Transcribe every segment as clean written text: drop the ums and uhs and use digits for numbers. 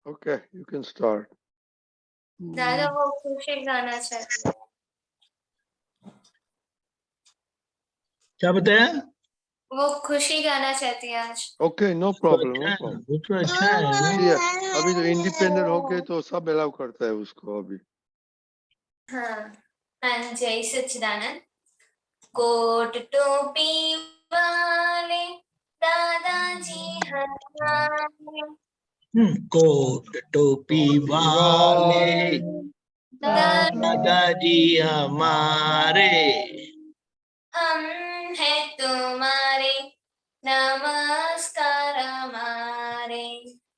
Okay, you can start. दादा वो खुशी गाना चाहती है। क्या बताया? वो खुशी गाना चाहती है आज। Okay, no problem, no problem. वो तो अच्छा है। See, अभी तो इंडिपेंडेंट हो गए तो सब अलाउ करता है उसको अभी। हाँ, जय सच्चिदानंद। कोट टोपी वाले दादाजी हमारे, कोट टोपी वाले दादाजी हमारे, हम है तुम्हारे नमस्कार हमारे,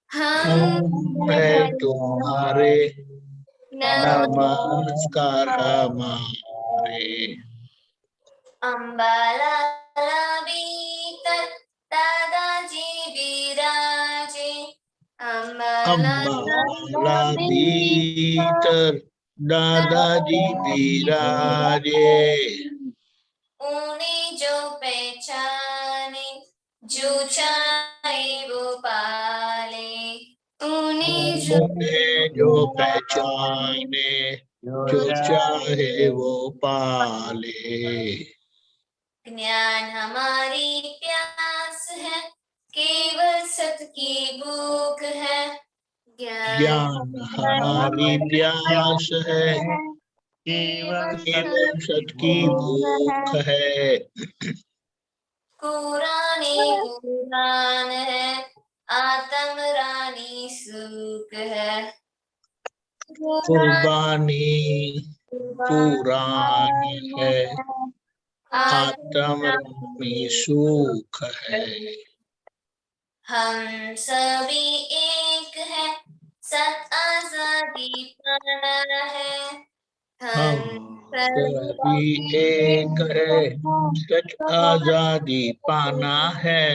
हम है तुम्हारे नमस्कार हमारे। अंबाला भीतर दादाजी विराजे, अम्बाला भीतर दादाजी विराजे, उन्हें जो पहचाने जो चाहे वो पाले, उन्हें जो पहचाने जो चाहे वो पाले। ज्ञान हमारी प्यास है, केवल सत की भूख है, ज्ञान हमारी प्यास है, केवल सत की भूख है। कुरानी कुरान है, आत्म रानी सुख है, कुर्बानी कुरान है, आत्म रानी सुख है। हम सभी एक है, सत आजादी पाना है, हम सभी एक है, सच आजादी पाना है।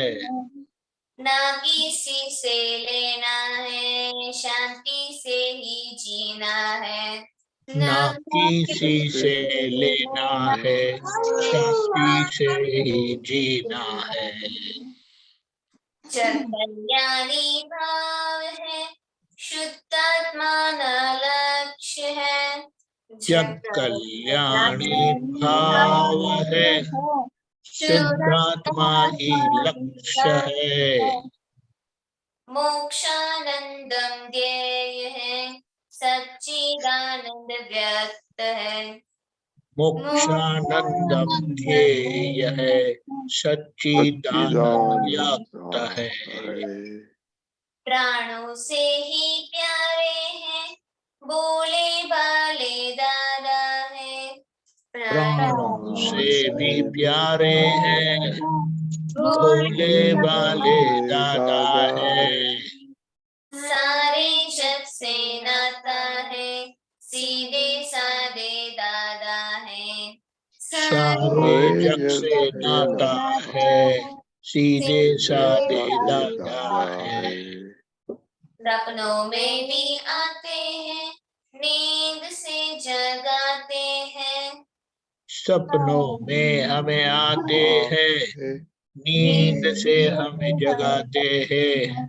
ना किसी से लेना है, शांति से ही जीना है, ना किसी से लेना है, शांति से ही जीना है। जब कल्याणी भाव है, शुद्धात्मा लक्ष्य है, जब कल्याणी भाव है, शुद्धात्मा ही लक्ष्य है। मोक्षानंदम ध्येय है, सच्चिदानंद व्यक्त है, मोक्षानंदम ध्येय है, सच्चिदानंद व्यक्त है। प्राणों से ही प्यारे हैं, बोले भाले दादा है, प्राणों से भी प्यारे हैं, भोले भाले दादा है। सारे जग से नाता है, सीधे साधे दादा है, सारे जग से नाता है, सीधे साधे दादा है। सपनों में भी आते हैं, नींद से जगाते हैं, सपनों में हमें आते हैं, नींद से हमें जगाते हैं।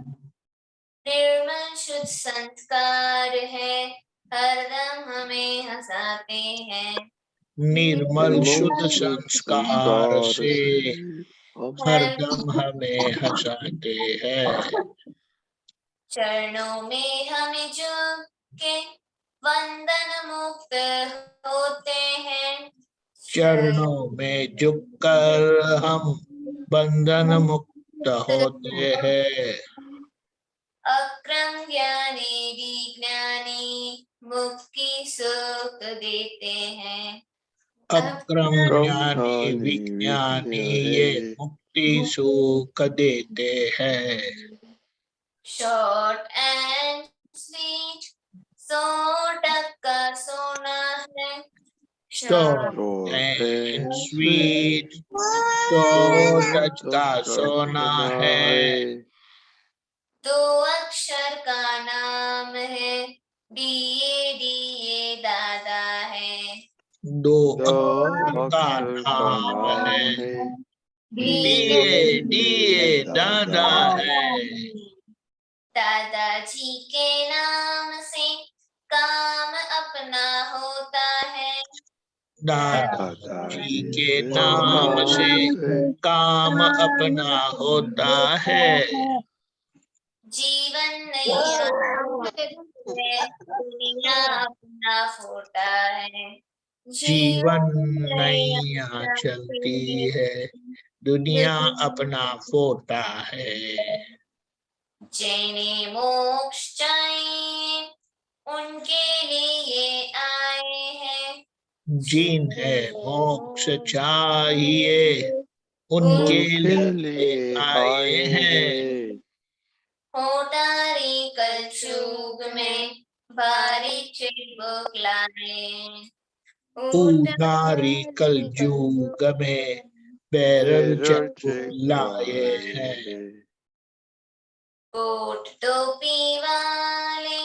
निर्मल शुद्ध संस्कार है, हरदम हमें हंसाते हैं, निर्मल शुद्ध संस्कार से हरदम हमें हंसाते हैं। चरणों में हमें झुक के वंदन मुक्त होते हैं, चरणों में झुककर हम बंधन मुक्त होते हैं। अक्रम ज्ञानी विज्ञानी मुक्ति सुख देते हैं, अक्रम ज्ञानी विज्ञानी ये मुक्ति सुख देते हैं। शॉर्ट एंड स्वीट 100 टक्का सोना है, शॉर्ट एंड स्वीट 100 टच का सोना है। 2 अक्षर का नाम है, DA दादा है, 2 अक्षर का नाम है, DA दादा है। दादाजी के नाम से काम अपना होता है। दादाजी के नाम से काम अपना होता है। जीवन नैया है, दुनिया अपना फोटा है। जीवन नैया चलती है, दुनिया अपना फोटा है। जिन्हें मोक्ष चाहिए उनके लिए आए हैं। जिन्हें मोक्ष चाहिए उनके लिए आए हैं। होटारी कलयुग में बारीक चेकबुक लाए। उदारी कलयुग में बैरल चेकबुक लाए हैं। कोट टोपी वाले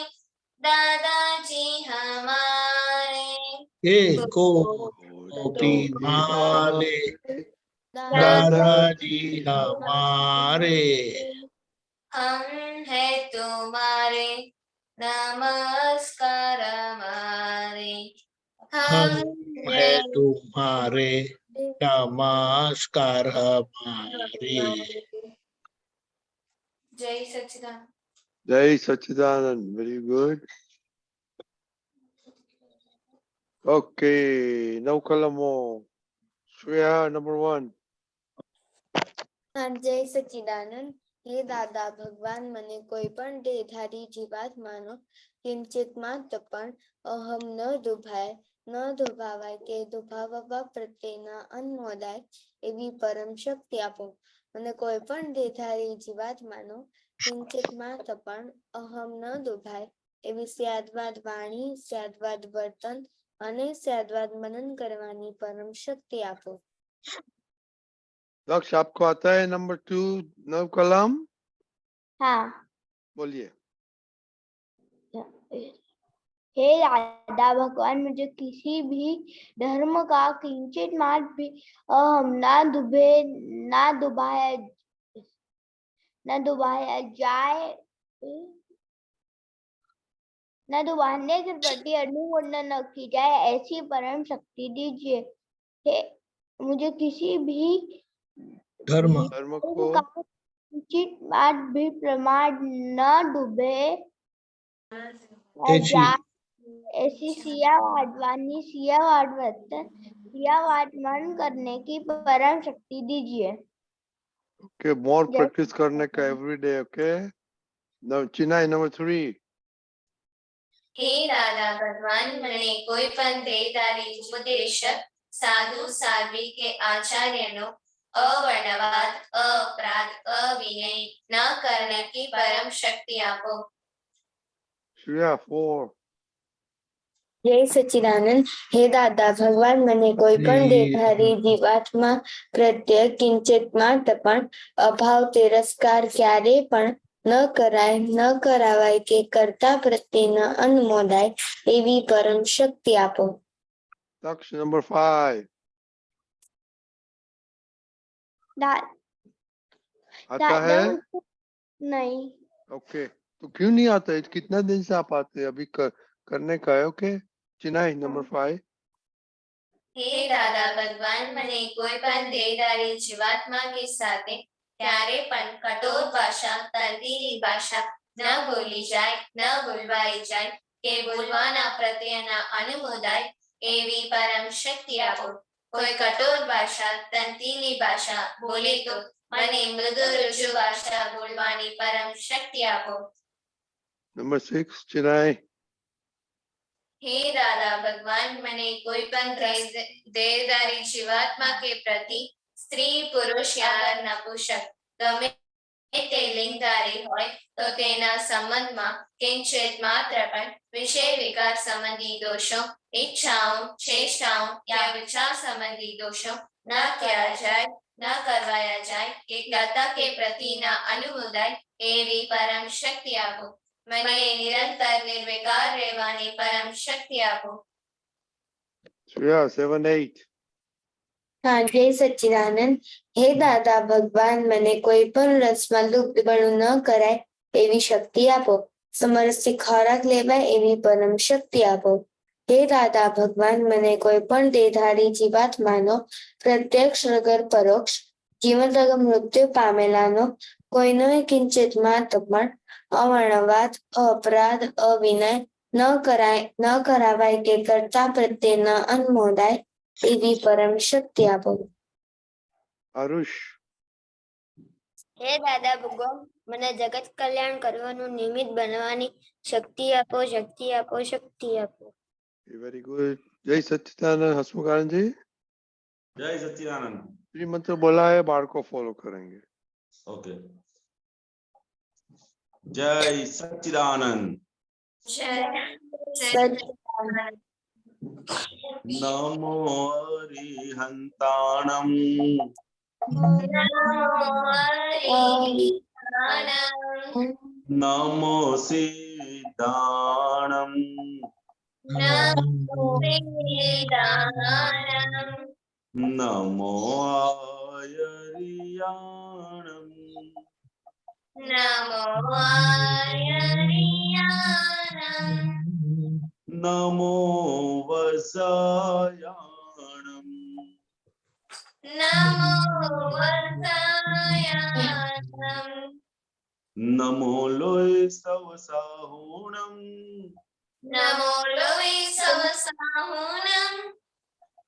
दादाजी हमारे। ये कोट टोपी वाले दादाजी हमारे। हम है तुम्हारे नमस्कार हमारे। हम है तुम्हारे नमस्कार हमारे। जय सच्चिदानंद। Jai Sachidanand. Very good. Okay. Now Kalamo. Shreya, number 1. जय सच्चिदानंद। हे दादा भगवान મને કોઈ પણ દેહધારી જીવાત્માનો કિંચિત માત્ર પણ અહમ ન દુભાય ન દુભાવાય કે દુભાવવા પ્રત્યેના અન્મોદાય એવી પરમ શક્તિ આપો. મને કોઈ પણ દેહધારી જીવાત્માનો કિંચિત માત્ર પણ અહમ ન દુભાય એવી સ્યાદવાદ વાણી, સ્યાદવાદ વર્તન અને સ્યાદવાદ મનન કરવાની પરમ શક્તિ આપો. लक्ष्य आपको आता है नंबर 2 नव कलम? हाँ। बोलिए। हे दादा भगवान मुझे किसी भी धर्म का किंचित मात्र भी अहम ना दुभाया जाए न दुभाने के प्रति अनुमोदन न की जाए ऐसी परम शक्ति दीजिए। हे मुझे किसी भी धर्म को किंचित मात्र भी प्रमाद न डूबे ऐसी सियावाद वाणी, सियावाद वर्तन, सियावाद मन करने की परम शक्ति दीजिए। ओके, मोर प्रैक्टिस करने का एवरी डे। ओके, नाउ चिनाई नंबर 3. हे दादा भगवान મને કોઈ પણ દેહધારી ઉપદેશક સાધુ સાધ્વી કે આચાર્યનો અવર્ણવાદ, અપરાધ, અવિનય ન કરने की परम शक्ति आपो। श्रेया 4. જય સચ્ચિદાનંદ। હે દાદા ભગવાન મને કોઈ પણ દેહધારી જીવાત્મા પ્રત્યે કિંચિત માત્ર પણ અભાવ તિરસ્કાર ક્યારે પણ ન કરાય ન કરાવાય કે કરતા પ્રત્યેના અનુમોદાય એવી પરમ શક્તિ આપો. लक्ष्य नंबर 5. आता है? नहीं। ओके, तो क्यों नहीं आता है? कितना दिन से आप आते हैं? अभी करने का है। ओके, चिनाई नंबर 5. हे दादा भगवान મને કોઈ પણ દેહધારી જીવાત્મા કે સાથે ક્યારે પણ કઠોર ભાષા, તંતીની ભાષા ન બોલી જાય, ન બોલવાઈ જાય કે બોલવાના પ્રત્યેના અનુમોદાય એવી પરમ શક્તિ આપો. કોઈ કઠોર ભાષા, તંતીની ભાષા બોલે તો મને મૃદુ રુજુ ભાષા બોલવાની પરમ શક્તિ આપો. नंबर 6 चिनाई. हे दादा भगवान મને કોઈ પણ દેહધારી જીવાત્મા કે પ્રતિ સ્ત્રી, પુરુષ યા નપુંસક ગમે તે લિંગધારી હોય તો તેના સંબંધમાં કિંચિત માત્ર પણ વિષય વિકાર સંબંધી દોષો, ઈચ્છાઓ, ચેષ્ટાઓ या विचार संबंधी दोषों न किया जाए, न करवाया जाए કે કર્તા કે પ્રતિના અનુમોદાય એવી પરમ શક્તિ આપો. મને નિરંતર નિર્વિકાર રહેવાની પરમ શક્તિ આપો. श्रेया 7, 8. જય સચ્ચિદાનંદ। હે દાદા ભગવાન મને કોઈ પણ રસમાં લુપ્ત બળું ન કરાય એવી શક્તિ આપો. સમરસથી ખોરાક લેવાય એવી પરમ શક્તિ આપો. હે દાદા ભગવાન, મને કોઈ પણ દેહધારી જીવાત્માનો પ્રત્યક્ષ વગર પરોક્ષ જીવન વગર મૃત્યુ પામેલાનો કોઈનો કિંચિત માત્ર પણ અવર્ણવાદ, અપરાધ, અવિનય ન કરાવાય કે કરતા પ્રત્યે ન અનુમોદાય એવી પરમ શક્તિ આપો. આરુષ. હે દાદા ભગવાન, મને જગત કલ્યાણ કરવાનું નિમિત્ત બનવાની શક્તિ આપો, શક્તિ આપો, શક્તિ આપો. Very good. જય સચ્ચિદાનંદ. हसमुख आनंद जी. जय सच्चिदानंद। श्रीमंत्र बोला है, बाढ़ को फॉलो करेंगे. ओके। जय सच्चिदानंद। સચ્ચિદાનંદ. नमो अरिहंताणं नमो सिद्धाणं नमो आयर्याणं नमो वसायाणं नमो लोय सवसाहुणं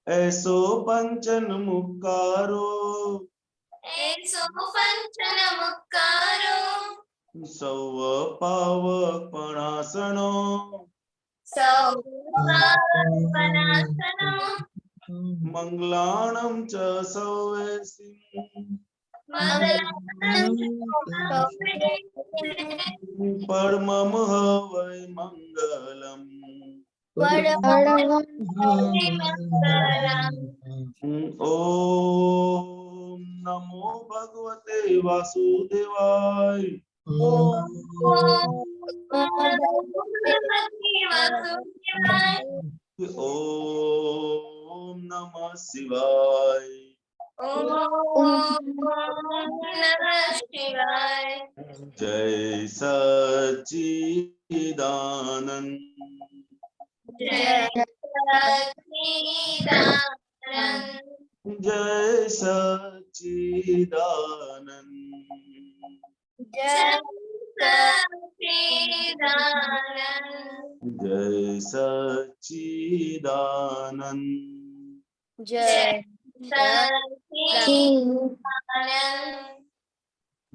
ऐसो पंचन मुक्कारो सव पावकपणासनो मंगलाणं च सौवेसिं परमं हवै मंगलम् ओम नमो भगवते वासुदेवाय ओम नमः शिवाय जय सच्चिदानंद जय सच्चिदानंद जय सच्चिदानंद जय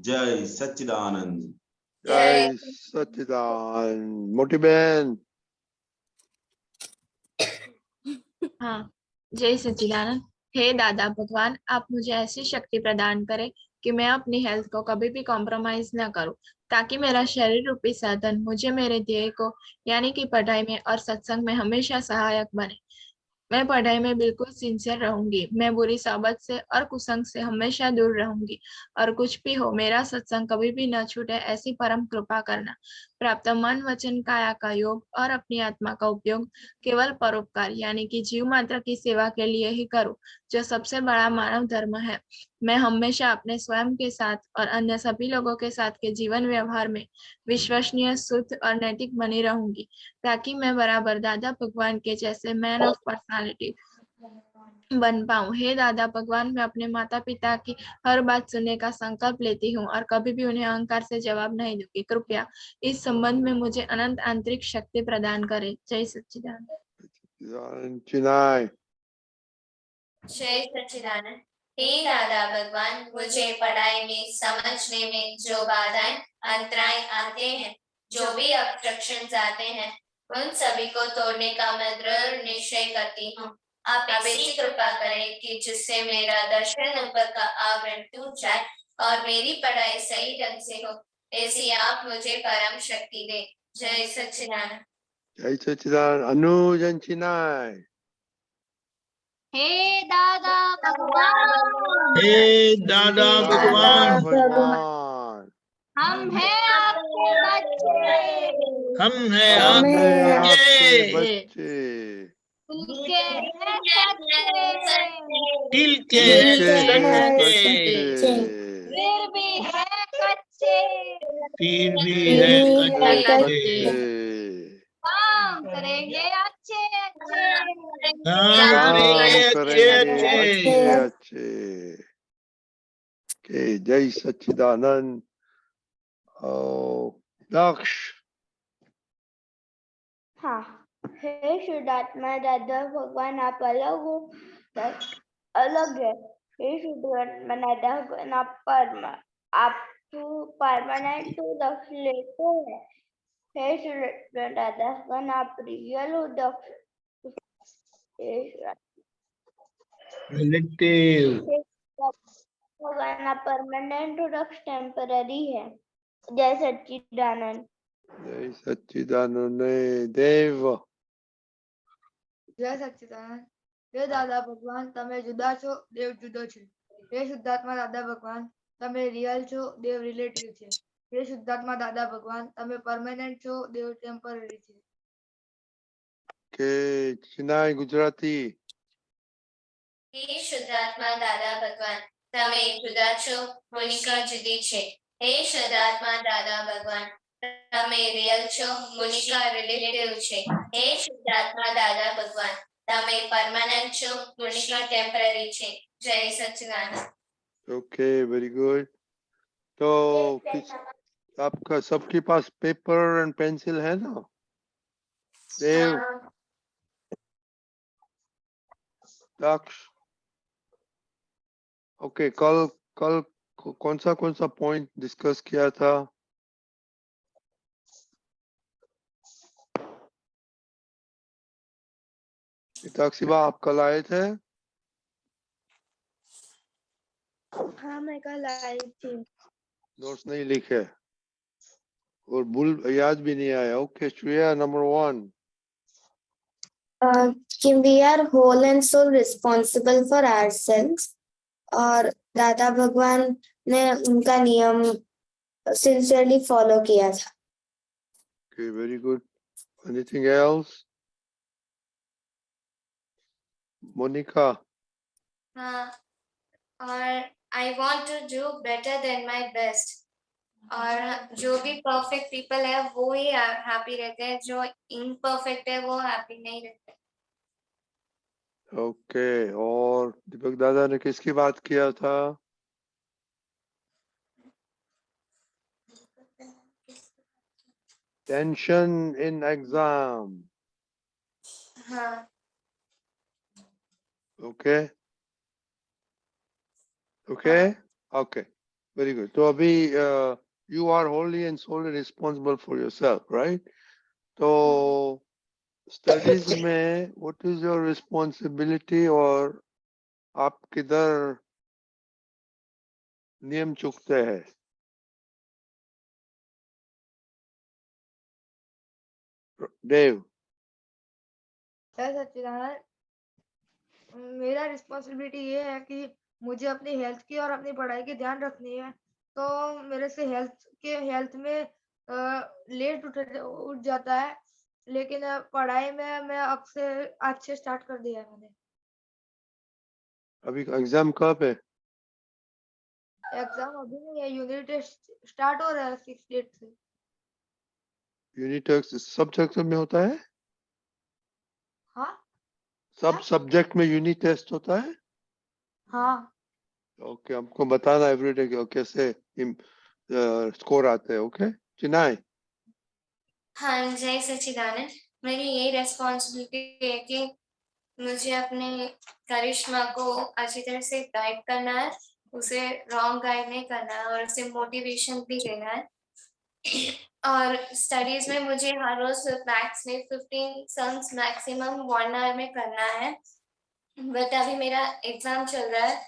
जय सच्चिदानंद जय सच्चिदानंद. मोटी बहन. हाँ, जय सच्चिदानंद। हे दादा भगवान, आप मुझे ऐसी शक्ति प्रदान करें कि मैं अपनी हेल्थ को कभी भी कॉम्प्रोमाइज न करूं, ताकि मेरा शरीर रूपी साधन मुझे मेरे ध्येय को यानी कि पढ़ाई में और सत्संग में हमेशा सहायक बने। मैं पढ़ाई में बिल्कुल सिंसियर रहूंगी। मैं बुरी सोबत से और कुसंग से हमेशा दूर रहूंगी, और कुछ भी हो मेरा सत्संग कभी भी न छूटे, ऐसी परम कृपा करना। प्राप्त मन वचन काया का योग और अपनी आत्मा का उपयोग केवल परोपकार यानी कि जीव मात्र की सेवा के लिए ही करूं, जो सबसे बड़ा मानव धर्म है। मैं हमेशा अपने स्वयं के साथ और अन्य सभी लोगों के साथ के जीवन व्यवहार में विश्वसनीय, शुद्ध और नैतिक बनी रहूंगी, ताकि मैं बराबर दादा भगवान के जैसे मैन ऑफ पर्सनालिटी बन पाऊं। हे दादा भगवान, मैं अपने माता पिता की हर बात सुनने का संकल्प लेती हूँ और कभी भी उन्हें अहंकार से जवाब नहीं दूंगी। कृपया इस संबंध में मुझे अनंत आंतरिक शक्ति प्रदान करें। जय सच्चिदानंद. चिनाय. जय सच्चिदानंद। हे दादा भगवान, मुझे पढ़ाई में समझने में जो बाधाएं अंतराय आते हैं, जो भी ऑब्स्ट्रक्शंस आते हैं, उन सभी को तोड़ने का मैं दृढ़ निश्चय करती हूँ। आप ऐसी कृपा करें कि जिससे मेरा दर्शन ऊपर का आवरण टूट जाए और मेरी पढ़ाई सही ढंग से हो, ऐसी आप मुझे परम शक्ति दे। जय सच्चिदानंद। जय सच्चिदानंद. अनुजन चिनाय. हे दादा भगवान, हे दादा भगवान, भगवान. हम हैं आपके बच्चे, हम हैं आपके आपके बच्चे. उनके हैं सच्चे, दिल के दिल के सच्चे, सच्चे. फिर भी है कच्चे। तीर भी है अच्छे। काम करेंगे अच्छे अच्छे। काम काम करेंगे अच्छे करेंगे अच्छे। अच्छे अच्छे। के जय सच्चिदानंद। दक्ष। हाँ, हे शुद्धात्मा दादा भगवान आप अलग हो, अलग है। हे शुद्धात्मा दादा भगवान आप परमानेंट टू दक्ष लेते हैं। हे शुद्धात्मा दादा भगवान आप रियल हो दक्ष। हे रिलेटिव। भगवान आप परमानेंट टू दक्ष टेम्पररी है। जय सच्चिदानंद। जय सच्चिदानंद। देव। जय सच्चिदानंद। हे दादा भगवान તમે જુદા છો, દેવ જુદો છે. હે શુદ્ધાત્મા દાદા ભગવાન તમે રિયલ છો, દેવ રિલેટિવ છે. હે શુદ્ધાત્મા દાદા ભગવાન તમે પરમેનન્ટ છો, દેવ ટેમ્પરરી છે. કે ચિનાઈ ગુજરાતી. હે શુદ્ધાત્મા દાદા ભગવાન તમે જુદા છો, મોનિકા જુદી છે. હે શુદ્ધાત્મા દાદા ભગવાન તમે રિયલ છો, મોનિકા રિલેટિવ છે. હે શુદ્ધાત્મા દાદા ભગવાન તમે પરમાનન્ટ છો, મોનિકા ટેમ્પરરી છે. જય સચ્ચિદાનંદ. Okay very good. तो आपका सबके पास पेपर एंड पेंसिल है ना? देव. दक्ष. ओके कल कल कौन सा पॉइंट डिस्कस किया था? इताक्षिबा आप कल आए थे? हाँ मैं कल आई थी। नोट्स नहीं लिखे और भूल याद भी नहीं आया. Okay Shreya number 1. कि we are whole and soul responsible for ourselves और दादा भगवान ने उनका नियम सिंसियरली फॉलो किया था. Okay, very good. Anything else? Monica. हाँ, और I want to do better than my best. और जो भी परफेक्ट पीपल है वो ही हैप्पी रहते हैं, जो इम्परफेक्ट है वो हैप्पी नहीं रहते. ओके और दीपक दादा ने किसकी बात किया था? Tension in exam. हाँ. Okay okay okay very good. तो अभी you are wholly and solely responsible for yourself, right? तो स्टडीज में what is your responsibility और आप किधर नियम चुकते हैं? देव. जय सच्चिदानंद. मेरा रिस्पॉन्सिबिलिटी ये है कि मुझे अपनी हेल्थ की और अपनी पढ़ाई की ध्यान रखनी है. तो मेरे से हेल्थ में लेट उठ जाता है, लेकिन पढ़ाई में मैं अब से आज से स्टार्ट कर दिया है मैंने. अभी एग्जाम कब है? एग्जाम अभी नहीं है, यूनिट टेस्ट स्टार्ट हो रहा है 6 डेट से. यूनिट टेस्ट सब सब्जेक्ट में होता है? हाँ सब सब्जेक्ट में यूनिट टेस्ट होता है? हाँ. ओके हमको बताना एवरीडे कैसे स्कोर आते हैं. ओके चिनाई. हाँ, जय सच्चिदानंद. मेरी यही रेस्पॉन्सिबिलिटी है कि मुझे अपने करिश्मा को अच्छी तरह से गाइड करना है, उसे रॉन्ग गाइड नहीं करना है और उसे मोटिवेशन भी देना है. और स्टडीज में मुझे हर रोज मैथ्स में 15 सम्स मैक्सिमम 1 आवर में करना है. बट अभी मेरा एग्जाम चल रहा है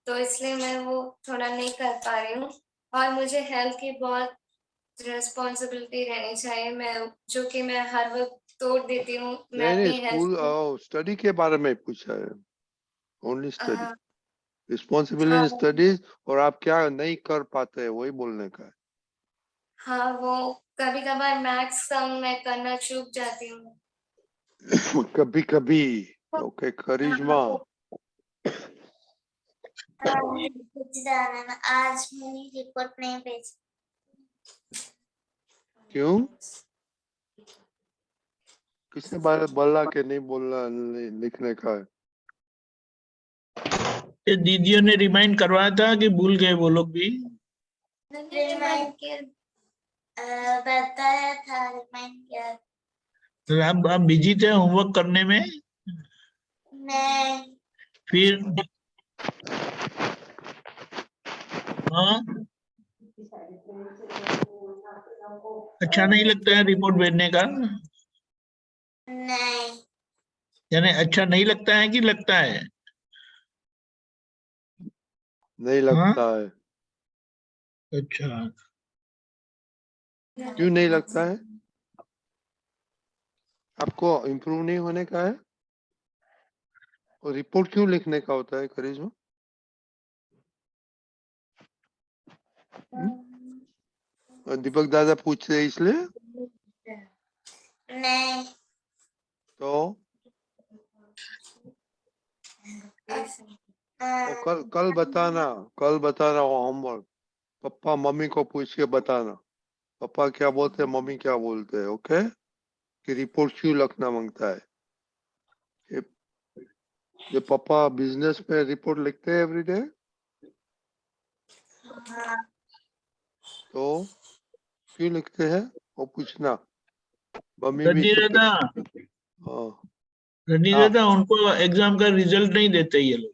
तो इसलिए मैं वो थोड़ा नहीं कर पा रही हूँ. और मुझे हेल्थ की बहुत रिस्पॉन्सिबिलिटी रहनी चाहिए, मैं हर वक्त तोड़ देती हूँ. मैं नहीं अपनी स्कूल हेल्थ स्टडी के बारे में पूछा है. Only study. हाँ. रिस्पॉन्सिबिलिटी स्टडीज और आप क्या नहीं कर पाते हैं वही बोलने का है. हाँ, वो कभी कभार मैथ्स सम मैं करना चूक जाती हूँ. कभी कभी. ओके करिश्मा. आज मैंने रिपोर्ट नहीं भेजी. क्यों? किसने बोला कि नहीं बोलना लिखने का है? ये दीदियों ने रिमाइंड करवाया था कि भूल गए वो लोग भी? रिमाइंड बताया था, रिमाइंड किया। तो आप बिजी थे होमवर्क करने में? नहीं, फिर हाँ, अच्छा नहीं लगता है रिपोर्ट भेजने का? नहीं, यानी अच्छा नहीं लगता है कि लगता है? नहीं हाँ, लगता है। अच्छा। क्यों नहीं लगता है? आपको इम्प्रूव नहीं होने का है? और रिपोर्ट क्यों लिखने का होता है करिश्मा? और दीपक दादा पूछ रहे इसलिए? नहीं, तो वो कल बताना वो होमवर्क। पापा मम्मी को पूछ के बताना, पापा क्या बोलते हैं मम्मी क्या बोलते हैं, ओके? कि रिपोर्ट क्यों लिखना मांगता है? ये पापा बिजनेस में रिपोर्ट लिखते हैं एवरीडे, तो क्यों लिखते हैं वो पूछना। मम्मी भी रजनी सब। दादा, हाँ रजनी हाँ। दादा, उनको एग्जाम का रिजल्ट नहीं देते ये लोग।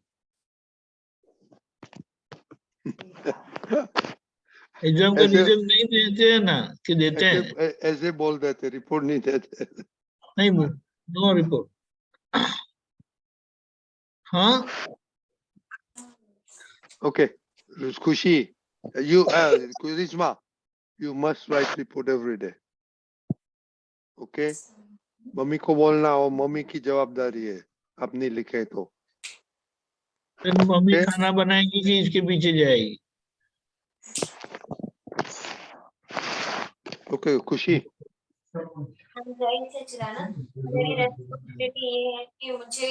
एग्जाम का ऐसे रिजल्ट नहीं देते हैं ना, कि देते ऐसे हैं? ऐसे बोल देते, रिपोर्ट नहीं देते। नहीं, नो रिपोर्ट। हाँ, Okay, Kushi, Kurisma, you must write report every day. Okay? Mummy को बोलना, और मम्मी की जवाबदारी है, आप नहीं लिखे तो। फिर मम्मी Okay? खाना बनाएगी कि इसके पीछे जाएगी? Okay, खुशी। जय सच्चिदानंद। मेरी रेस्पॉन्सिबिलिटी ये है कि मुझे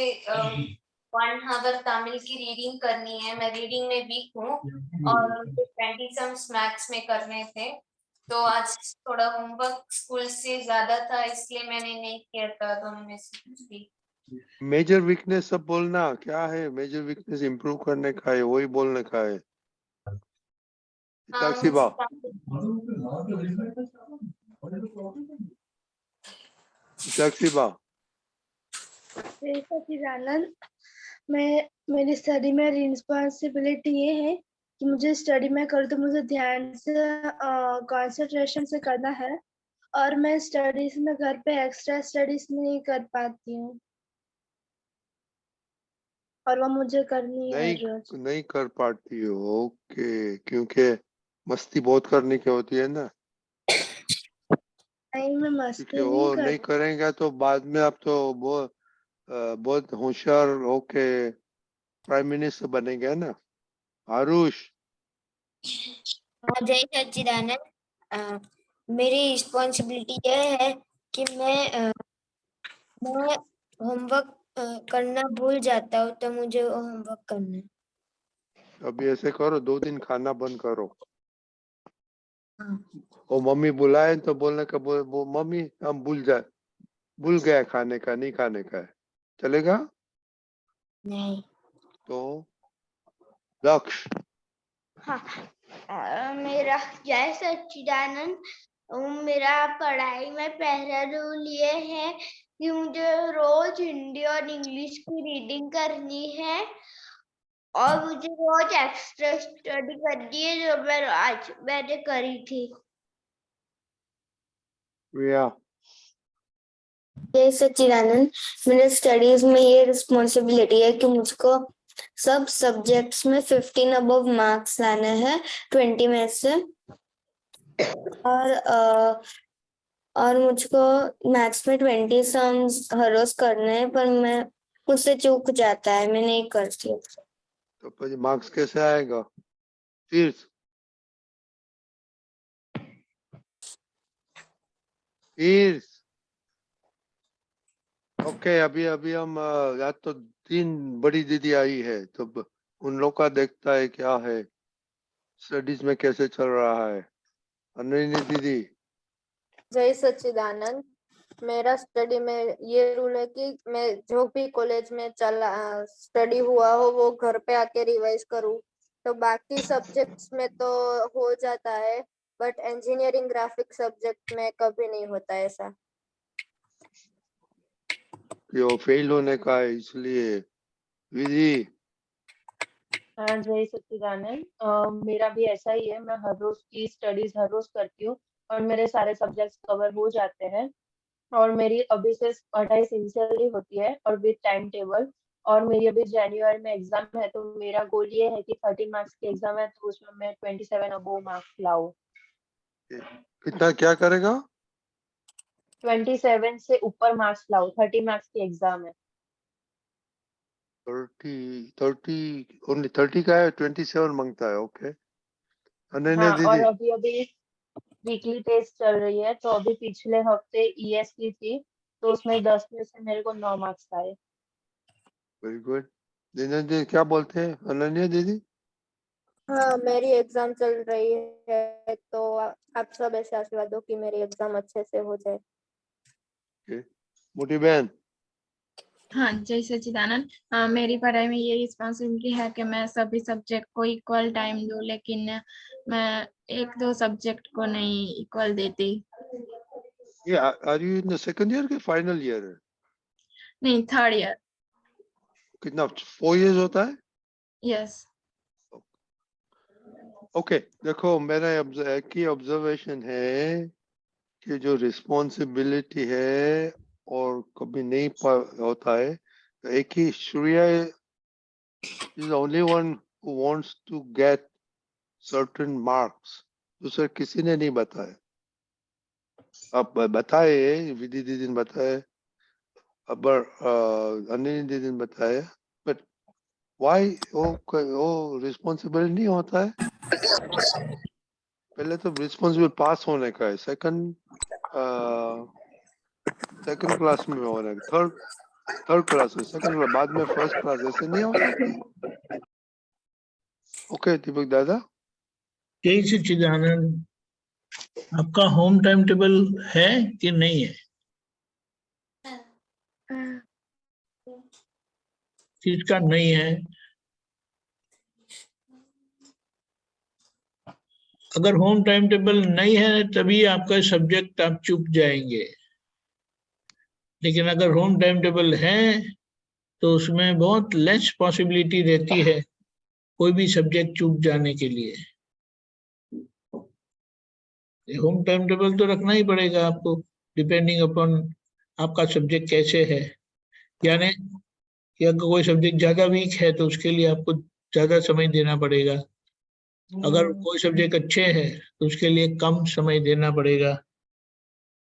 1 आवर तमिल की रीडिंग करनी है। मैं रीडिंग में वीक हूँ और मुझे 20 सम्स मैथ्स में करने थे। तो आज थोड़ा होमवर्क स्कूल से ज्यादा था, इसलिए मैंने नहीं किया था दोनों में से कुछ भी। मेजर वीकनेस सब बोलना, क्या है मेजर वीकनेस? इम्प्रूव करने का है, वही बोलने का है। हाँ, साक्षी बा, साक्षी बा, जय सच्चिदानंद। मेरी स्टडी में रिस्पॉन्सिबिलिटी ये है कि मुझे स्टडी में करूँ तो मुझे ध्यान से कंसंट्रेशन से करना है, और मैं स्टडीज में घर पे एक्स्ट्रा स्टडीज नहीं कर पाती हूँ, और वो मुझे करनी है रोज। नहीं कर पाती हो। ओके, क्योंकि मस्ती बहुत करने की होती है ना, नहीं, मैं क्योंकि मस्ती नहीं वो नहीं करती। करेंगे तो बाद में आप तो बहुत होशियार होके प्राइम मिनिस्टर बनेंगे ना। आरुष, जय सच्चिदानंद। मेरी रिस्पॉन्सिबिलिटी यह है कि मैं होमवर्क करना भूल जाता हूँ, तो मुझे वो होमवर्क करना है। अभी ऐसे करो, 2 दिन खाना बंद करो। हाँ। और मम्मी बुलाए तो बोलने का, वो मम्मी हम भूल गए खाने का, नहीं खाने का है, चलेगा? नहीं। तो लक्ष्य, हाँ, मेरा जय सच्चिदानंद। मेरा पढ़ाई में पहला रूल ये है कि मुझे रोज हिंदी और इंग्लिश की रीडिंग करनी है, और मुझे रोज एक्स्ट्रा स्टडी करनी है, जो मैंने करी थी। रिया, जय सच्चिदानंद। मेरे स्टडीज में ये रिस्पॉन्सिबिलिटी है कि मुझको सब सब्जेक्ट्स में 15 अबव मार्क्स लाने हैं 20 में से, और मुझको मैथ्स में 20 सम्स हर रोज करने हैं, पर मैं मुझसे चूक जाता है, मैं नहीं करती। तो फिर मार्क्स कैसे आएगा? फिर ओके, अभी अभी हम या तो 3 बड़ी दीदी आई है, तो उन लोग का देखता है क्या है स्टडीज में कैसे चल रहा है। अनन्या दीदी, जय सच्चिदानंद। मेरा स्टडी में ये रूल है कि मैं जो भी कॉलेज में स्टडी हुआ हो वो घर पे आके रिवाइज करूँ। तो बाकी सब्जेक्ट्स में तो हो जाता है, बट इंजीनियरिंग ग्राफिक सब्जेक्ट में कभी नहीं होता ऐसा। कि वो फेल होने का है, इसलिए विधि। हाँ जय सच्चिदानंद। मेरा भी ऐसा ही है, मैं हर रोज की स्टडीज हर रोज करती हूँ और मेरे सारे सब्जेक्ट्स कवर हो जाते हैं। और मेरी अभी से पढ़ाई सिंसियरली होती है और विद टाइम टेबल। और मेरी अभी जनवरी में एग्जाम है, तो मेरा गोल ये है कि 30 मार्क्स की एग्जाम है, तो उसमें मैं 27 अबोव मार्क्स लाऊं। कितना क्या करेगा? 27 से ऊपर मार्क्स लाऊं। 30 मार्क्स की एग्जाम है। 30 ओनली 30 का है, 27 मांगता है। ओके अनन्या हाँ, और दीदी। अभी अभी वीकली टेस्ट चल रही है, तो अभी पिछले हफ्ते ईएस की थी, तो उसमें 10 में से मेरे को 9 मार्क्स आए। Very good. दीदी क्या बोलते हैं अनन्या दीदी? हाँ, मेरी एग्जाम चल रही है, तो आप सब ऐसे आशीर्वाद दो कि मेरी एग्जाम अच्छे से हो जाए। मोटी बहन। हाँ जय सच्चिदानंद। मेरी पढ़ाई में ये रिस्पॉन्सिबिलिटी है कि मैं सभी सब्जेक्ट को इक्वल टाइम दूं, लेकिन मैं एक दो सब्जेक्ट को नहीं इक्वल देती। ये are you in the second year के फाइनल ईयर है? नहीं, थर्ड ईयर। कितना 4 इयर्स होता है? यस। ओके देखो, मेरा एक ही ऑब्जर्वेशन है कि जो रिस्पॉन्सिबिलिटी है और कभी नहीं होता है, तो एक ही Shreya is the only one who wants to get certain marks. दूसरा किसी ने नहीं बताया। अब बताए, विधि दीदी ने बताया, अब अनिल दीदी ने बताया, बट व्हाई वो रिस्पॉन्सिबल नहीं होता है? पहले तो रिस्पॉन्सिबल पास होने का है, सेकंड क्लास में होने का, थर्ड क्लास में, सेकंड क्लास, बाद में फर्स्ट क्लास, ऐसे नहीं होता क्या? ओके दीपक दादा। जय सच्चिदानंद। आपका होम टाइम टेबल है कि नहीं है? किसका नहीं है? अगर होम टाइम टेबल नहीं है तभी आपका सब्जेक्ट आप चुप जाएंगे, लेकिन अगर होम टाइम टेबल है तो उसमें बहुत लेस पॉसिबिलिटी रहती है कोई भी सब्जेक्ट चुप जाने के लिए। होम टाइम टेबल तो रखना ही पड़ेगा आपको, डिपेंडिंग अपॉन आपका सब्जेक्ट कैसे है। यानी कि अगर कोई सब्जेक्ट ज्यादा वीक है तो उसके लिए आपको ज्यादा समय देना पड़ेगा, अगर कोई सब्जेक्ट अच्छे है तो उसके लिए कम समय देना पड़ेगा।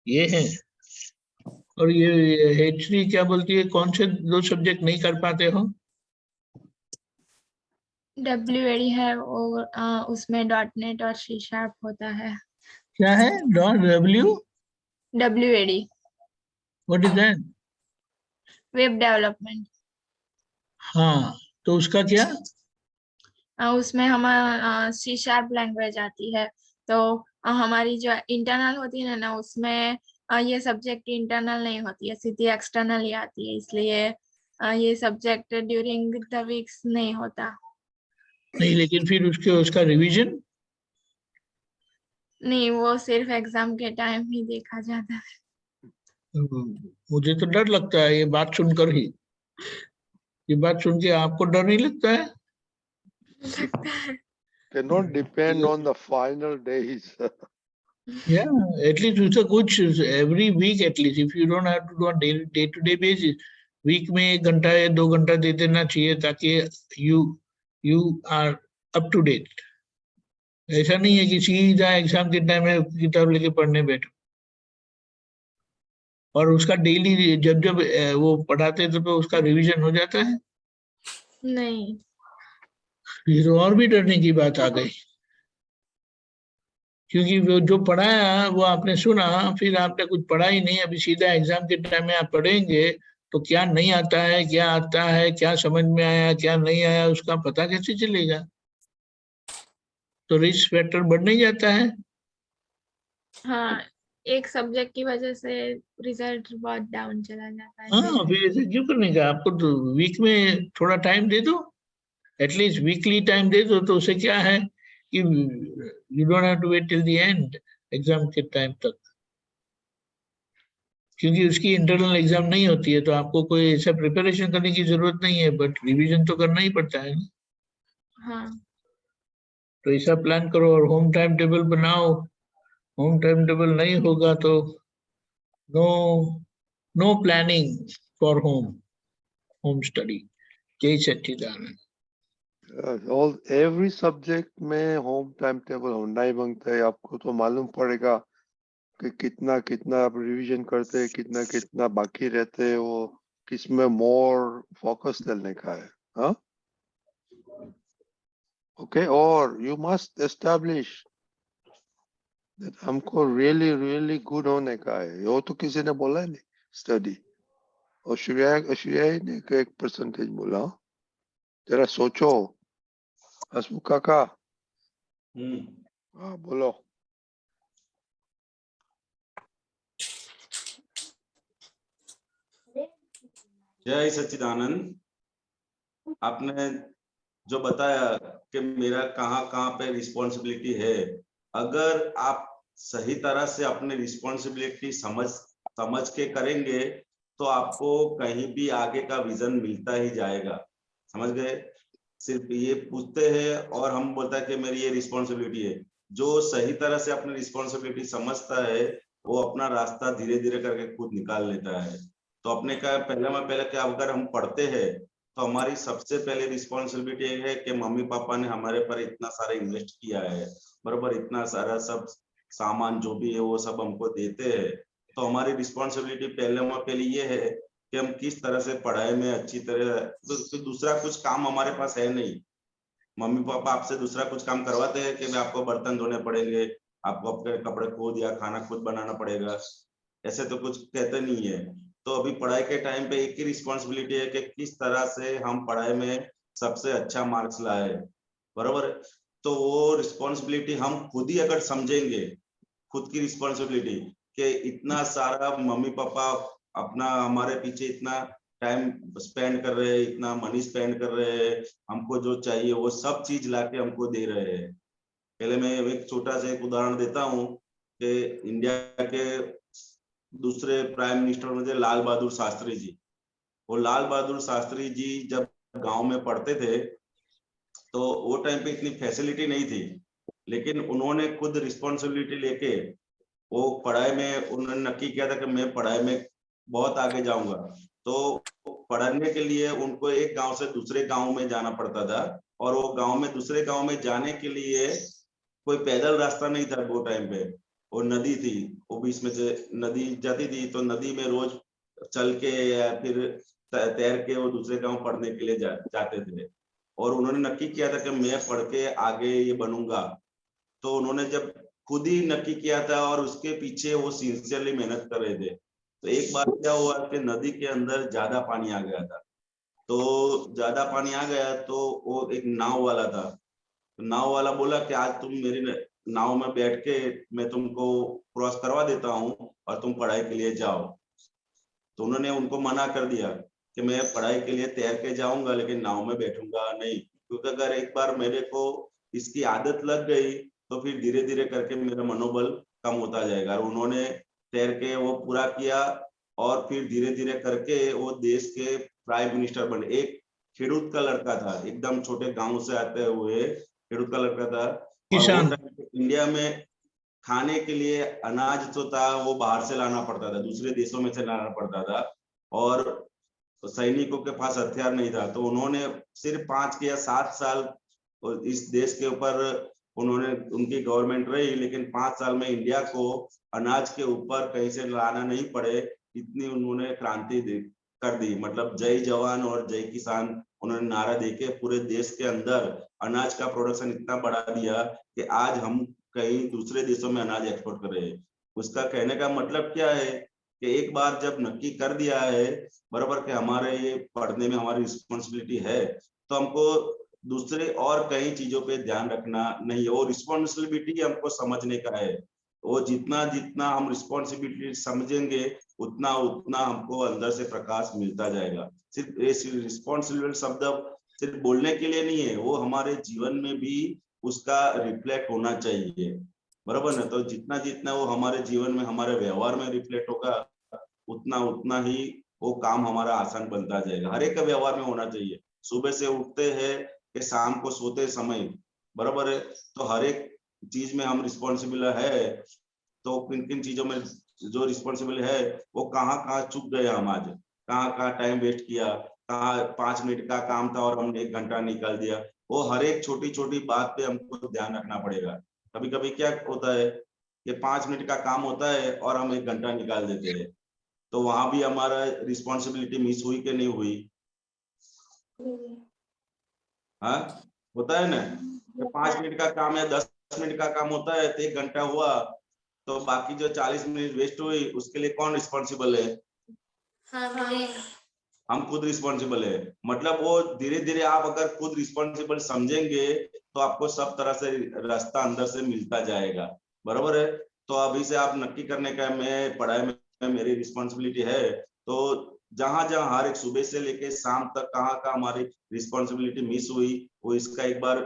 ये है। और ये हेचरी क्या बोलती है, कौन से 2 सब्जेक्ट नहीं कर पाते हो? WAD है और उसमें .NET और C# होता है। क्या है W? WAD what is that? Web development. हाँ, तो उसका क्या? उसमें हम C# लैंग्वेज आती है, तो हमारी जो इंटरनल होती है ना, उसमें ये सब्जेक्ट इंटरनल नहीं होती है, सीधी एक्सटर्नल ही आती है, इसलिए ये सब्जेक्ट ड्यूरिंग द वीक्स नहीं होता। नहीं, लेकिन फिर उसका रिवीजन? नहीं, वो सिर्फ एग्जाम के टाइम ही देखा जाता है। मुझे तो डर लगता है ये बात सुनकर ही। ये बात सुन के आपको डर नहीं लगता है? Cannot depend on the final days. Yeah, at least उसका कुछ every week at least, if you don't have to do on day to day basis, week में 1 घंटा या 2 घंटा दे देना चाहिए ताकि you are up to date। ऐसा नहीं है कि सीधा एग्जाम के टाइम में किताब लेके पढ़ने बैठो। और उसका डेली जब वो पढ़ाते हैं तो उसका रिवीजन हो जाता है? नहीं। फिर और भी डरने की बात आ गई, क्योंकि वो जो पढ़ाया वो आपने सुना, फिर आपने कुछ पढ़ा ही नहीं। अभी सीधा एग्जाम के टाइम में आप पढ़ेंगे तो क्या नहीं आता है, क्या आता है, क्या समझ में आया, क्या नहीं आया, उसका पता कैसे चलेगा? तो रिस्क फैक्टर बढ़ नहीं जाता है? हाँ, एक सब्जेक्ट की वजह से रिजल्ट बहुत डाउन चला जाता है। हाँ, फिर ऐसे क्यों करने का? आपको तो वीक में थोड़ा टाइम दे दो, एटलीस्ट वीकली टाइम दे दो, तो उससे क्या है कि you don't have to wait till the end exam के टाइम तक, क्योंकि उसकी इंटरनल एग्जाम नहीं होती है, तो आपको कोई ऐसा प्रिपरेशन करने की जरूरत नहीं है, बट रिवीजन तो करना ही पड़ता है ना। हाँ, तो ऐसा प्लान करो और होम टाइम टेबल बनाओ। होम टाइम टेबल नहीं होगा तो no no planning for home study. जय सच्चिदानंद। ऑल एवरी सब्जेक्ट में होम टाइम टेबल होना ही बनता है। आपको तो मालूम पड़ेगा कि कितना कितना आप रिवीजन करते हैं, कितना कितना बाकी रहते हैं, वो किसमें मोर फोकस डालने का है। हाँ, ओके। और यू मस्ट एस्टैब्लिश दैट हमको रियली रियली गुड होने का है। वो तो किसी ने बोला नहीं स्टडी, और श्रेया ने एक परसेंटेज बोला। जरा सोचो हसमुख काका। हाँ बोलो। जय सच्चिदानंद। आपने जो बताया कि मेरा कहाँ कहाँ पे रिस्पॉन्सिबिलिटी है, अगर आप सही तरह से अपने रिस्पॉन्सिबिलिटी समझ के करेंगे तो आपको कहीं भी आगे का विजन मिलता ही जाएगा। समझ गए? सिर्फ ये पूछते हैं और हम बोलता है कि मेरी ये रिस्पॉन्सिबिलिटी है। जो सही तरह से अपनी रिस्पॉन्सिबिलिटी समझता है वो अपना रास्ता धीरे धीरे करके खुद निकाल लेता है। तो अपने का पहले क्या, अगर हम पढ़ते हैं तो हमारी सबसे पहले रिस्पॉन्सिबिलिटी है कि मम्मी पापा ने हमारे पर इतना सारा इन्वेस्ट किया है, बराबर, इतना सारा सब सामान जो भी है वो सब हमको देते हैं। तो हमारी रिस्पॉन्सिबिलिटी पहले ये है कि हम किस तरह से पढ़ाई में अच्छी तरह, तो दूसरा कुछ काम हमारे पास है नहीं। मम्मी पापा आपसे दूसरा कुछ काम करवाते हैं कि आपको बर्तन धोने पड़ेंगे, आपको अपने कपड़े खुद या खाना खुद बनाना पड़ेगा, ऐसे तो कुछ कहते नहीं है। तो अभी पढ़ाई के टाइम पे एक ही रिस्पॉन्सिबिलिटी है कि किस तरह से हम पढ़ाई में सबसे अच्छा मार्क्स लाए, बराबर। तो वो रिस्पॉन्सिबिलिटी हम खुद ही अगर समझेंगे, खुद की रिस्पॉन्सिबिलिटी कि इतना सारा मम्मी पापा अपना हमारे पीछे इतना टाइम स्पेंड कर रहे हैं, इतना मनी स्पेंड कर रहे हैं, हमको जो चाहिए वो सब चीज लाके हमको दे रहे हैं। पहले मैं एक छोटा सा एक उदाहरण देता हूँ कि इंडिया के दूसरे प्राइम मिनिस्टर मुझे लाल बहादुर शास्त्री जी, वो लाल बहादुर शास्त्री जी जब गांव में पढ़ते थे तो वो टाइम पे इतनी फैसिलिटी नहीं थी, लेकिन उन्होंने खुद रिस्पॉन्सिबिलिटी लेके वो पढ़ाई में उन्होंने नक्की किया था कि मैं पढ़ाई में बहुत आगे जाऊंगा। तो पढ़ने के लिए उनको एक गांव से दूसरे गांव में जाना पड़ता था, और वो गांव में दूसरे गांव में जाने के लिए कोई पैदल रास्ता नहीं था वो टाइम पे। वो नदी थी, वो बीच में से नदी जाती थी, तो नदी में रोज चल के या फिर तैर के वो दूसरे गांव पढ़ने के लिए जाते थे। और उन्होंने नक्की किया था कि मैं पढ़ के आगे ये बनूंगा। तो उन्होंने जब खुद ही नक्की किया था और उसके पीछे वो सिंसियरली मेहनत कर रहे थे, तो एक बार क्या हुआ कि नदी के अंदर ज्यादा पानी आ गया था। तो ज्यादा पानी आ गया तो वो एक नाव वाला था, तो नाव वाला बोला कि आज तुम मेरी नाव में बैठ के मैं तुमको क्रॉस करवा देता हूँ और तुम पढ़ाई के लिए जाओ। तो उन्होंने उनको मना कर दिया कि मैं पढ़ाई के लिए तैर के जाऊंगा लेकिन नाव में बैठूंगा नहीं, क्योंकि अगर एक बार मेरे को इसकी आदत लग गई तो फिर धीरे धीरे करके मेरा मनोबल कम होता जाएगा। और उन्होंने तैर के वो पूरा किया और फिर धीरे धीरे करके वो देश के प्राइम मिनिस्टर बने। एक खेडूत का लड़का था, एकदम छोटे गांव से आते हुए खेडूत का लड़का था। और वो किसान। इंडिया में खाने के लिए अनाज जो था वो बाहर से लाना पड़ता था, दूसरे देशों में से लाना पड़ता था, और सैनिकों के पास हथियार नहीं था। तो उन्होंने सिर्फ 5 या 7 साल इस देश के ऊपर उन्होंने, उनकी गवर्नमेंट रही, लेकिन 5 साल में इंडिया को अनाज के ऊपर कहीं से लाना नहीं पड़े, इतनी उन्होंने क्रांति कर दी। मतलब जय जवान और जय किसान उन्होंने नारा देके पूरे देश के अंदर अनाज का प्रोडक्शन इतना बढ़ा दिया कि आज हम कहीं दूसरे देशों में अनाज एक्सपोर्ट कर रहे हैं। उसका कहने का मतलब क्या है कि एक बार जब नक्की कर दिया है बराबर कि हमारे ये पढ़ने में हमारी रिस्पॉन्सिबिलिटी है, तो हमको दूसरे और कई चीजों पे ध्यान रखना नहीं है। वो रिस्पॉन्सिबिलिटी हमको समझने का है वो जितना जितना हम रिस्पॉन्सिबिलिटी समझेंगे उतना उतना हमको अंदर से प्रकाश मिलता जाएगा। सिर्फ रिस्पॉन्सिबिलिटी शब्द सिर्फ बोलने के लिए नहीं है, वो हमारे जीवन में भी उसका रिफ्लेक्ट होना चाहिए, बराबर ना। तो जितना जितना वो हमारे जीवन में हमारे व्यवहार में रिफ्लेक्ट होगा उतना उतना ही वो काम हमारा आसान बनता जाएगा। हर एक का व्यवहार में होना चाहिए। सुबह से उठते हैं कि शाम को सोते समय, बराबर है, तो हर एक चीज में हम रिस्पॉन्सिबल है। तो किन किन चीजों में जो रिस्पॉन्सिबल है वो कहाँ कहाँ चूक गए हम, आज कहाँ कहाँ टाइम वेस्ट किया, कहाँ 5 मिनट का काम था और हमने 1 घंटा निकाल दिया। वो हर एक छोटी छोटी बात पे हमको ध्यान रखना पड़ेगा। कभी कभी क्या होता है कि 5 मिनट का काम होता है और हम 1 घंटा निकाल देते हैं, तो वहां भी हमारा रिस्पॉन्सिबिलिटी मिस हुई कि नहीं हुई? हाँ, होता है ना। 5 मिनट का काम है, 10 मिनट का काम होता है तो 1 घंटा हुआ, तो बाकी जो 40 मिनट वेस्ट हुई उसके लिए कौन रिस्पॉन्सिबल है? हम खुद रिस्पॉन्सिबल है। मतलब वो धीरे धीरे आप अगर खुद रिस्पॉन्सिबल समझेंगे तो आपको सब तरह से रास्ता अंदर से मिलता जाएगा, बराबर है। तो अभी से आप नक्की करने का, मैं पढ़ाई में मेरी रिस्पॉन्सिबिलिटी है, तो जहां जहां हर एक सुबह से लेके शाम तक कहाँ कहाँ हमारी रिस्पॉन्सिबिलिटी मिस हुई, वो इसका एक बार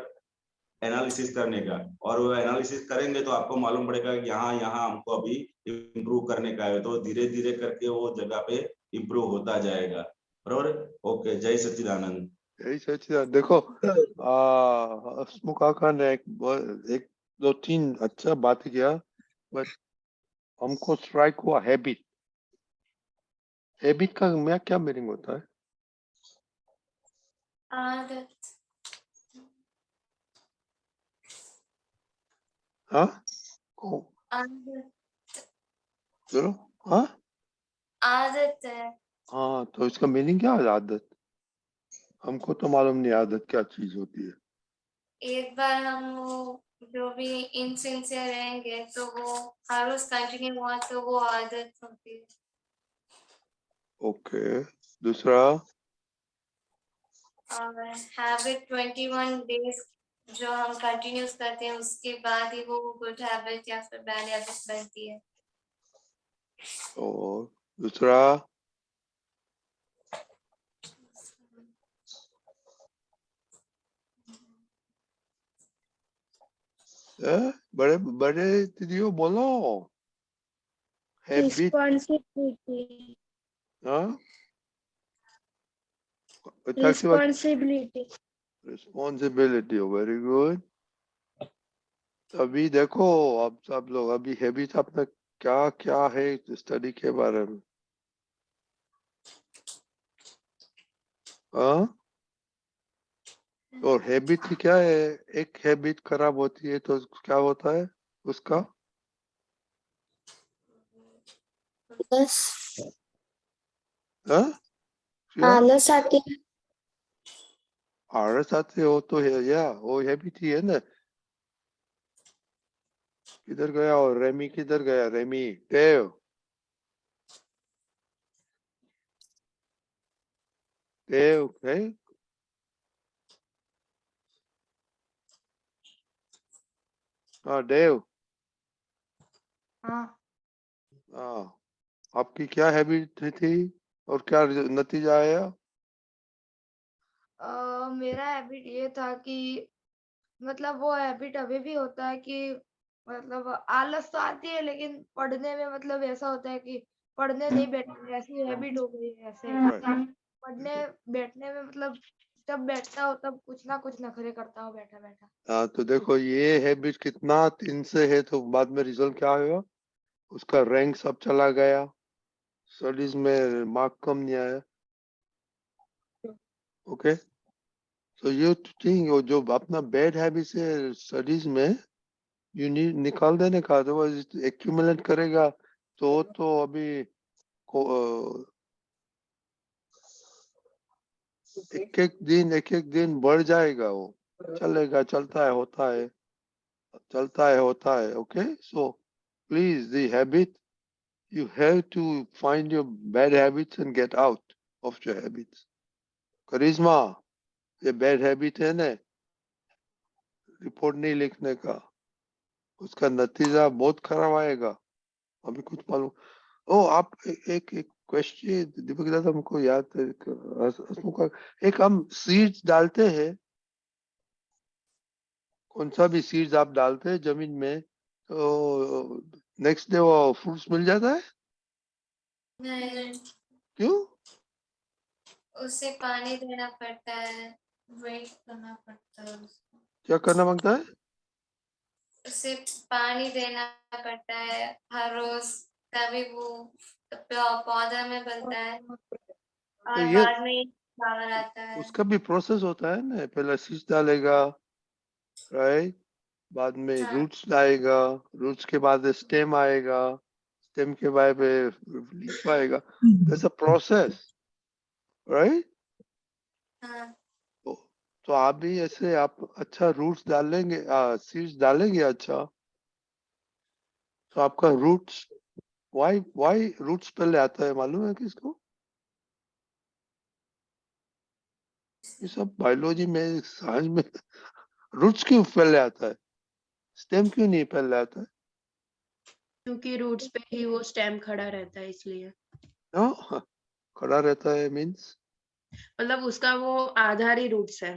एनालिसिस करने का। और वो एनालिसिस करेंगे तो आपको मालूम पड़ेगा कि यहाँ यहाँ हमको अभी इम्प्रूव करने का है, तो धीरे धीरे करके वो जगह पे इम्प्रूव होता जाएगा, बराबर। ओके, जय सच्चिदानंद। यही सच्चिदानंद। देखो हसमुख काका ने एक 2-3 अच्छा बात किया, बट हमको स्ट्राइक हुआ हैबिट। हैबिट का मैं क्या मीनिंग होता है? आदत। हाँ ओ, आदत। चलो हाँ आदत है। हाँ, तो इसका मीनिंग क्या है आदत? हमको तो मालूम नहीं आदत क्या चीज होती है। एक बार हम वो जो भी इनसिंसियर रहेंगे तो वो हर रोज कंटिन्यू हुआ तो वो आदत होती है। ओके, दूसरा और हैबिट 21 डेज जो हम कंटिन्यूस करते हैं उसके बाद ही वो गुड हैबिट या फिर बैड हैबिट बनती है। और दूसरा बड़े बड़े दीदियों बोलो। Habit Responsibility. हाँ Responsibility. Responsibility, very good. अभी देखो, अब सब लोग अभी हैबिट अपना क्या क्या है स्टडी के बारे में? हाँ, और हैबिट क्या है? एक हैबिट खराब होती है तो क्या होता है उसका? बस हाँ क्या आलस आती है। आलस आते हो तो है या वो हैबिट ही है ना। किधर गया? और रेमी किधर गया? रेमी देव, देव है? हाँ देव, हाँ हाँ, आपकी क्या हैबिट थी और क्या नतीजा आया? मेरा हैबिट ये था कि मतलब वो हैबिट अभी भी होता है कि मतलब आलस तो आती है लेकिन पढ़ने में मतलब ऐसा होता है कि पढ़ने नहीं बैठने ऐसी हैबिट हो गई है ऐसे। Right. पढ़ने बैठने में मतलब जब बैठता हो तब कुछ ना कुछ नखरे करता हूँ बैठा बैठा। हाँ, तो देखो ये हैबिट कितना 3 से है तो बाद में रिजल्ट क्या होगा? उसका रैंक सब चला गया, स्टडीज में मार्क कम नहीं आया। ओके, तो ये थिंग जो अपना बैड हैबिट है स्टडीज में यू नीड निकाल देने का, अदरवाइज एक्यूमुलेट करेगा तो अभी एक एक दिन बढ़ जाएगा। वो चलेगा, चलता है, होता है, चलता है, होता है। Okay, so please the habit, you have to find your bad habits and get out of your habits. करिश्मा, ये बैड हैबिट है ना, रिपोर्ट नहीं लिखने का। उसका नतीजा बहुत खराब आएगा। अभी कुछ मालूम। ओ आप एक क्वेश्चन दीपक दादा हमको याद है, एक हम सीड्स डालते हैं, कौन सा भी सीड्स आप डालते हैं जमीन में, तो नेक्स्ट डे वो फ्रूट्स मिल जाता है, नहीं, क्यों? उसे पानी देना पड़ता है, वेट करना पड़ता है उसको। क्या करना मांगता है? उसे पानी देना पड़ता है हर रोज, तभी वो पौधा में बनता है और ये बाद में फ्लावर आता है। उसका भी प्रोसेस होता है ना, पहले सीड्स डालेगा, राइट, बाद में हाँ। रूट्स आएगा, रूट्स के बाद स्टेम आएगा, स्टेम के बाद लीफ आएगा, ऐसा प्रोसेस, राइट? हाँ। तो आप भी ऐसे आप अच्छा रूट्स डालेंगे, सीड्स डालेंगे अच्छा, तो आपका रूट्स, वाई रूट्स पहले आता है मालूम है किसको? ये सब बायोलॉजी में, साइंस में रूट्स क्यों पहले आता है, स्टेम क्यों नहीं पहले आता है? क्योंकि रूट्स पे ही वो स्टेम खड़ा रहता है, इसलिए। हाँ, खड़ा रहता है मीन्स, मतलब उसका वो आधार ही रूट्स है।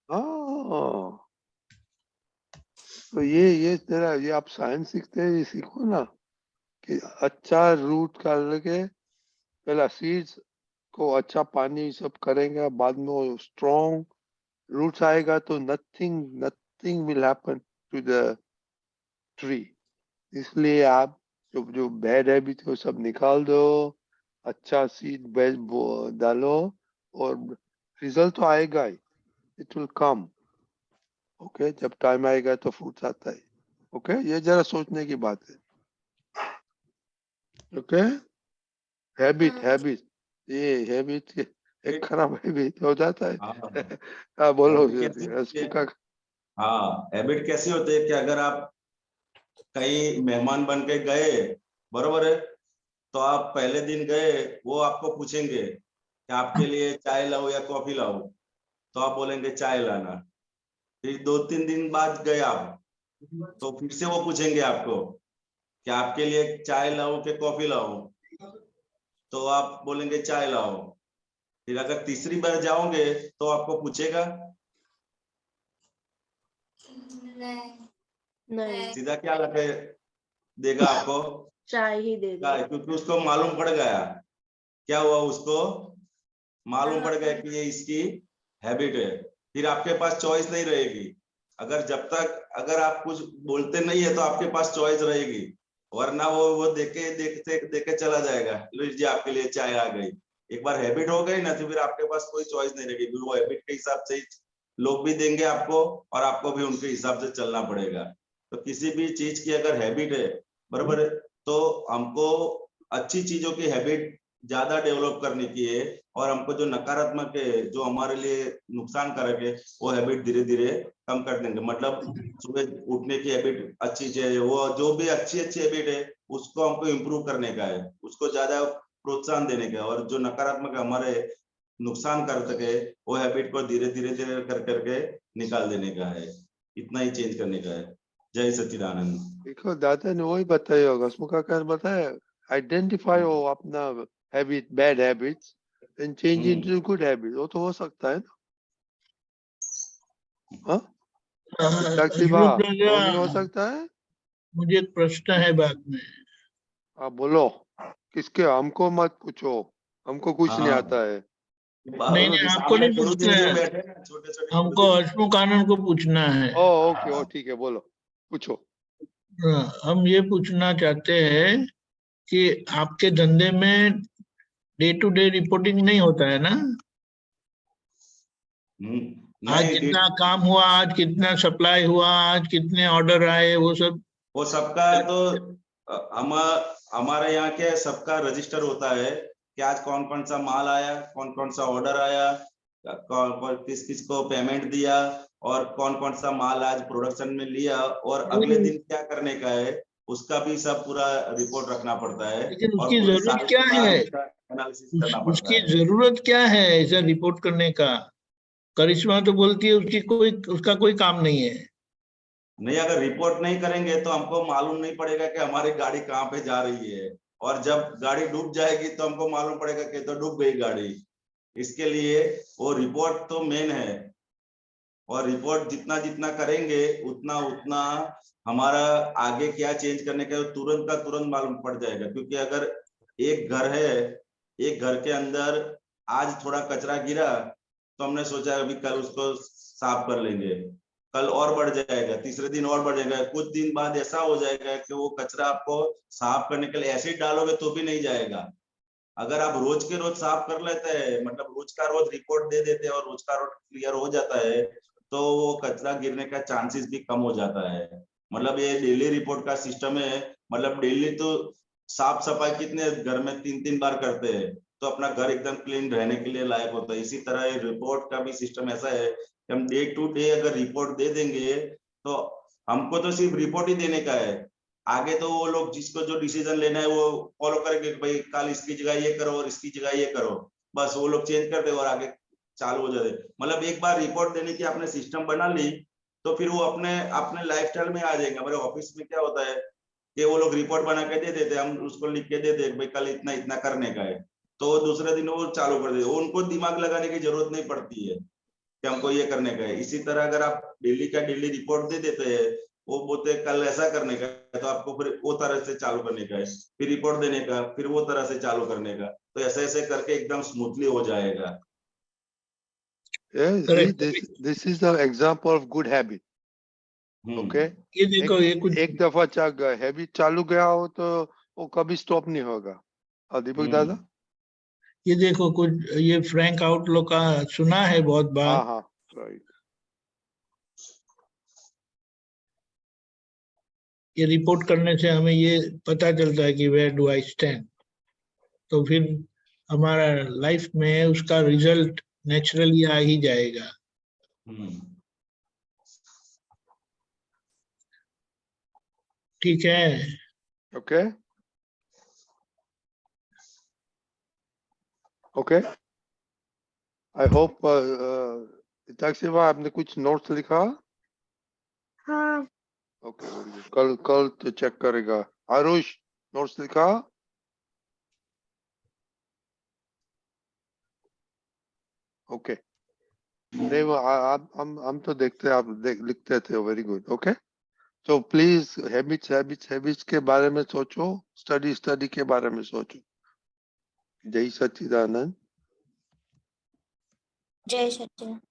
हाँ, तो ये तेरा, ये आप साइंस सीखते हैं, ये सीखो ना कि अच्छा रूट कर के पहला सीड्स को अच्छा पानी सब करेंगे, बाद में वो स्ट्रॉन्ग रूट्स आएगा, तो nothing will happen to the tree. इसलिए आप जो बैड हैबिट है वो सब निकाल दो, अच्छा सीड डालो, और रिजल्ट तो आएगा ही, इट विल कम। ओके, जब टाइम आएगा तो फ्रूट्स आता है। ओके, ये जरा सोचने की बात है। ओके, हैबिट, ये हैबिट एक खराब हैबिट हो जाता है। हाँ, हाँ बोलो हैबिट कैसी होती है? स्पीकर। हाँ, हैबिट कैसी होती है कि अगर आप कहीं मेहमान बन के गए, बरोबर है, तो आप पहले दिन गए, वो आपको पूछेंगे कि आपके लिए चाय लाऊं या कॉफी लाऊं, तो आप बोलेंगे चाय लाना। फिर 2-3 दिन बाद गए आप, तो फिर से वो पूछेंगे आपको कि आपके लिए चाय लाऊं कि कॉफी लाऊं, तो आप बोलेंगे चाय लाओ। फिर अगर तीसरी बार जाओगे तो आपको पूछेगा, नहीं, नहीं, सीधा क्या लगे देगा आपको, चाय ही देगा। क्योंकि उसको मालूम पड़ गया, क्या हुआ, उसको मालूम पड़ गया कि ये इसकी हैबिट है। फिर आपके पास चॉइस नहीं रहेगी। अगर जब तक अगर आप कुछ बोलते नहीं है तो आपके पास चॉइस रहेगी, वरना वो देखे देखते देखे चला जाएगा, लो जी आपके लिए चाय आ गई। एक बार हैबिट हो गई ना, तो फिर आपके पास कोई चॉइस नहीं रहेगी, फिर वो हैबिट के हिसाब से लोग भी देंगे आपको, और आपको भी उनके हिसाब से चलना पड़ेगा। तो किसी भी चीज की अगर हैबिट है, बराबर है, तो हमको अच्छी चीजों की हैबिट ज्यादा डेवलप करने की है, और हमको जो नकारात्मक है, जो हमारे लिए नुकसान कारक है, वो हैबिट धीरे धीरे कम कर देंगे। मतलब सुबह उठने की हैबिट अच्छी चाहिए, वो जो भी अच्छी हैबिट है उसको हमको इम्प्रूव करने का है, उसको ज्यादा प्रोत्साहन देने का है, और जो नकारात्मक हमारे नुकसान कर सके वो हैबिट को धीरे धीरे धीरे कर करके निकाल देने का है, इतना ही चेंज करने का है। जय सच्चिदानंद। देखो दादा ने वही बताया होगा, स्मुका का बताया, आइडेंटिफाई हो अपना habit, bad habits, and change into good habit, वो तो हो सकता है ना? हाँ, शक्ति बा, अशोक वो नहीं हो राजा, सकता है? मुझे एक प्रश्न है बाद में। आप बोलो, किसके, हमको मत पूछो, हमको कुछ नहीं आता है। नहीं नहीं, आपको सामने नहीं गुरु जी पूछना जो है, बैठे हैं, छोटे छोटे गुरु हमको जी। हसमुख आनंद को पूछना है। ओ ओके, ओ ठीक है, बोलो, पूछो। हम ये पूछना चाहते हैं कि आपके धंधे में डे टू डे रिपोर्टिंग नहीं होता है ना? आज नहीं, कितना काम हुआ, आज कितना सप्लाई हुआ, आज कितने ऑर्डर आए, वो सब? वो सबका तो हम हमारे यहाँ के सबका रजिस्टर होता है कि आज कौन कौन सा माल आया, कौन कौन सा ऑर्डर आया, किस किस को पेमेंट दिया, और कौन कौन सा माल आज प्रोडक्शन में लिया, और अगले दिन क्या करने का है, उसका भी सब पूरा रिपोर्ट रखना पड़ता है, लेकिन और उसकी पूरे जरूरत साल क्या के बाद है? उसका एनालिसिस करना पड़ता उसकी है। जरूरत क्या है ऐसा रिपोर्ट करने का? करिश्मा तो बोलती है उसका कोई काम नहीं है। नहीं, अगर रिपोर्ट नहीं करेंगे तो हमको मालूम नहीं पड़ेगा कि हमारी गाड़ी कहाँ पे जा रही है, और जब गाड़ी डूब जाएगी तो हमको मालूम पड़ेगा कि तो डूब गई गाड़ी। इसके लिए वो रिपोर्ट तो मेन है, और रिपोर्ट जितना जितना करेंगे उतना उतना हमारा आगे क्या चेंज करने का तुरंत का तुरंत मालूम पड़ जाएगा। क्योंकि अगर एक घर है, एक घर के अंदर आज थोड़ा कचरा गिरा तो हमने सोचा अभी कल उसको साफ कर लेंगे, कल और बढ़ जाएगा, तीसरे दिन और बढ़ जाएगा, कुछ दिन बाद ऐसा हो जाएगा कि वो कचरा आपको साफ करने के लिए एसिड डालोगे तो भी नहीं जाएगा। अगर आप रोज के रोज साफ कर लेते हैं, मतलब रोज का रोज रिपोर्ट दे देते हैं और रोज का रोज क्लियर हो जाता है, तो वो कचरा गिरने का चांसेस भी कम हो जाता है। मतलब ये डेली रिपोर्ट का सिस्टम है, मतलब डेली तो साफ सफाई कितने घर में 3-3 बार करते हैं, तो अपना घर एकदम क्लीन रहने के लिए लायक होता है। इसी तरह ये रिपोर्ट का भी सिस्टम ऐसा है कि हम डे टू डे अगर रिपोर्ट दे देंगे तो हमको तो सिर्फ रिपोर्ट ही देने का है, आगे तो वो लोग जिसको जो डिसीजन लेना है वो फॉलो करेंगे कि भाई कल इसकी जगह ये करो और इसकी जगह ये करो, बस वो लोग चेंज कर दे और आगे चालू हो जाते। मतलब एक बार रिपोर्ट देने की आपने सिस्टम बना ली तो फिर वो अपने अपने लाइफस्टाइल में आ जाएगा। हमारे ऑफिस में क्या होता है कि वो लोग रिपोर्ट बना के दे देते, हम उसको लिख के दे दे भाई कल इतना इतना करने का है, तो दूसरे दिन वो चालू कर देते, उनको दिमाग लगाने की जरूरत नहीं पड़ती है कि हमको ये करने का है। इसी तरह अगर आप डेली का डेली रिपोर्ट दे देते हैं, वो बोलते कल ऐसा करने का है, तो आपको फिर वो तरह से चालू करने का है, फिर रिपोर्ट देने का, फिर वो तरह से चालू करने का, तो ऐसे ऐसे करके एकदम स्मूथली हो जाएगा। Yeah, see, Correct. this is the example of good habit. Okay? ये देखो ये कुछ एक दफा हैबिट चालू गया हो तो वो कभी स्टॉप नहीं होगा। और दीपक दादा? ये देखो कुछ ये फ्रैंक आउटलो का सुना है बहुत बार। हाँ हाँ, राइट। ये रिपोर्ट करने से हमें ये पता चलता है कि वेयर डू आई स्टैंड, तो फिर हमारा लाइफ में उसका रिजल्ट नेचुरली आ ही जाएगा। ठीक है। ओके ओके, आई होप इताक्षिवा आपने कुछ नोट्स लिखा? हाँ ओके, वेरी गुड। कल कल तो चेक करेगा। आरुष, नोट्स लिखा? ओके, नहीं वो आप हम तो देखते हैं, आप लिखते थे। Very good. ओके, तो प्लीज हैबिट्स के बारे में सोचो, स्टडी के बारे में सोचो। जय सच्चिदानंद। जय सच्चिदानंद।